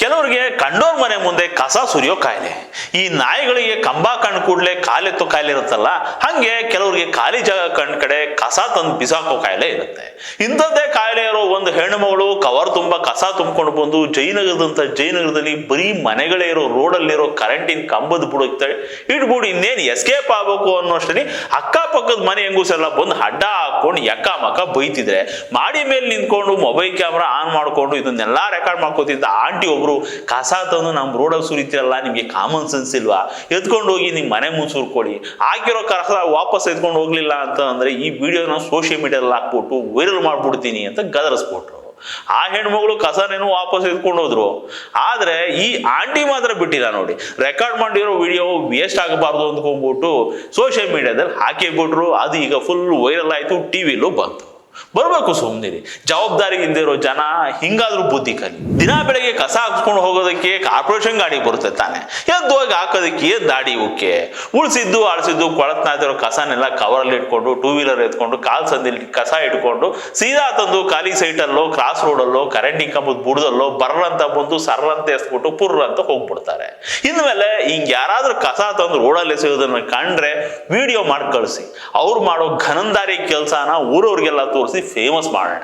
ಕೆಲವರಿಗೆ ಕಂಡೋರ್ ಮನೆ ಮುಂದೆ ಕಸ ಸುರಿಯೋ ಕಾಯಿಲೆ. ಈ ನಾಯಿಗಳಿಗೆ ಕಂಬ ಕಣ್ ಕೂಡ್ಲೆ ಕಾಲೆತ್ತೋ ಕಾಯಿಲೆ ಇರುತ್ತಲ್ಲ, ಹಂಗೆ ಕೆಲವರಿಗೆ ಖಾಲಿ ಜಾಗ ಕಣ್ ಕಡೆ ಕಸ ತಂದು ಬಿಸಾಕೋ ಕಾಯಿಲೆ ಇರುತ್ತೆ. ಇಂಥದ್ದೇ ಕಾಯಿಲೆ ಇರೋ ಒಂದು ಹೆಣ್ಣು ಮಗಳು ಕವರ್ ತುಂಬಾ ಕಸ ತುಂಬಿಕೊಂಡು ಬಂದು ಜಯನಗರದಲ್ಲಿ ಬರೀ ಮನೆಗಳೇ ಇರೋ ರೋಡಲ್ಲಿರೋ ಕರೆಂಟಿನ ಕಂಬದ ಬುಡಕ್ಕೆ ಇಟ್ಬಿಡು ಇನ್ನೇನು ಎಸ್ಕೇಪ್ ಆಗ್ಬೇಕು ಅನ್ನೋಷ್ಟರಲ್ಲಿ ಅಕ್ಕಪಕ್ಕದ ಮನೆ ಹೆಂಗಸೆಲ್ಲ ಬಂದು ಅಡ್ಡ ಹಾಕೊಂಡು ಎಕ್ಕ ಮಕ್ಕ ಬೈತಿದ್ರೆ, ಮಾಡಿ ಮೇಲೆ ನಿಂತ್ಕೊಂಡು ಮೊಬೈಲ್ ಕ್ಯಾಮ್ರಾ ಆನ್ ಮಾಡ್ಕೊಂಡು ಇದನ್ನೆಲ್ಲ ರೆಕಾರ್ಡ್ ಮಾಡ್ಕೋತಿದ್ದ ಆಂಟಿ ಒಬ್ರು, ಕಸ ತಂದು ನಮ್ಮ ರೋಡಲ್ಲಿ ಸುರಿತಿರಲ್ಲ, ನಿಮ್ಗೆ ಕಾಮನ್ ಸೆನ್ಸ್ ಇಲ್ವಾ, ಎತ್ಕೊಂಡು ಹೋಗಿ ನಿಮ್ ಮನೆ ಮುಂದೆ ಸುರ್ಕೊಳ್ಳಿ, ಹಾಕಿರೋ ಕಸ ವಾಪಸ್ ಎತ್ಕೊಂಡು ಹೋಗ್ಲಿಲ್ಲ ಅಂತ ಅಂದ್ರೆ ಈ ವಿಡಿಯೋನ ಸೋಷಿಯಲ್ ಮೀಡಿಯಾದಲ್ಲಿ ಹಾಕ್ಬಿಟ್ಟು ವೈರಲ್ ಮಾಡ್ಬಿಡ್ತೀನಿ ಅಂತ ಗದರಿಸ್ಬಿಟ್ರು. ಆ ಹೆಣ್ಮಗಳು ಕಸನೇನು ವಾಪಸ್ ಎತ್ಕೊಂಡು ಹೋದ್ರು. ಆದ್ರೆ ಈ ಆಂಟಿ ಮಾತ್ರ ಬಿಟ್ಟಿಲ್ಲ ನೋಡಿ, ರೆಕಾರ್ಡ್ ಮಾಡಿರೋ ವಿಡಿಯೋ ವೇಸ್ಟ್ ಆಗಬಾರ್ದು ಅಂದ್ಕೊಂಡ್ಬಿಟ್ಟು ಸೋಷಿಯಲ್ ಮೀಡಿಯಾದಲ್ಲಿ ಹಾಕಿಬಿಟ್ರು. ಅದು ಈಗ ಫುಲ್ ವೈರಲ್ ಆಯ್ತು, ಟಿವಿಲೂ ಬಂತು. ಬರ್ಬೇಕು ಸುಮ್ಮನಿರಿ, ಜವಾಬ್ದಾರಿ ಇಲ್ಲದೆ ಇರೋ ಜನ ಹಿಂಗಾದ್ರೂ ಬುದ್ಧಿ ಕಲಿ. ದಿನ ಬೆಳಗ್ಗೆ ಕಸ ಹಾಕ್ಸ್ಕೊಂಡು ಹೋಗೋದಕ್ಕೆ ಕಾರ್ಪೊರೇಷನ್ ಗಾಡಿ ಬರುತ್ತೆ ತಾನೆ, ಎದ್ದು ಹೋಗಿ ಹಾಕೋದಕ್ಕೆ ದಾಡಿ ಉಕ್ಕೆ ಉಳಿಸಿದ್ದು ಆಳಿಸಿದ್ದು ಕೊಳತ್ನಾದಿರೋ ಕಸನೆಲ್ಲ ಕವರಲ್ಲಿ ಇಟ್ಕೊಂಡು ಟೂ ವೀಲರ್ ಎತ್ಕೊಂಡು ಕಾಲ್ ಸಂದಿಲಿ ಕಸ ಇಟ್ಕೊಂಡು ಸೀದಾ ತಂದು ಖಾಲಿ ಸೈಟಲ್ಲೋ ಕ್ರಾಸ್ ರೋಡಲ್ಲೋ ಕರೆಂಟಿಂಗ್ ಕಂಬದ ಬುಡದಲ್ಲೋ ಬರ್ರಂತ ಬಂದು ಸರ್ರಂತ ಎಸ್ಬಿಟ್ಟು ಪುರ್ರ ಅಂತ ಹೋಗ್ಬಿಡ್ತಾರೆ. ಇನ್ಮೇಲೆ ಹಿಂಗ್ ಯಾರಾದ್ರೂ ಕಸ ತಂದು ರೋಡಲ್ಲಿ ಎಸೆಯೋದನ್ನ ಕಂಡ್ರೆ ವಿಡಿಯೋ ಮಾಡಿ ಕಳಿಸಿ, ಅವ್ರು ಮಾಡೋ ಘನಂದಾರಿ ಕೆಲಸನ ಊರವ್ರಿಗೆಲ್ಲ ತೋರಿಸಿ ಫೇಮಸ್ ಮಾಡೋಣ.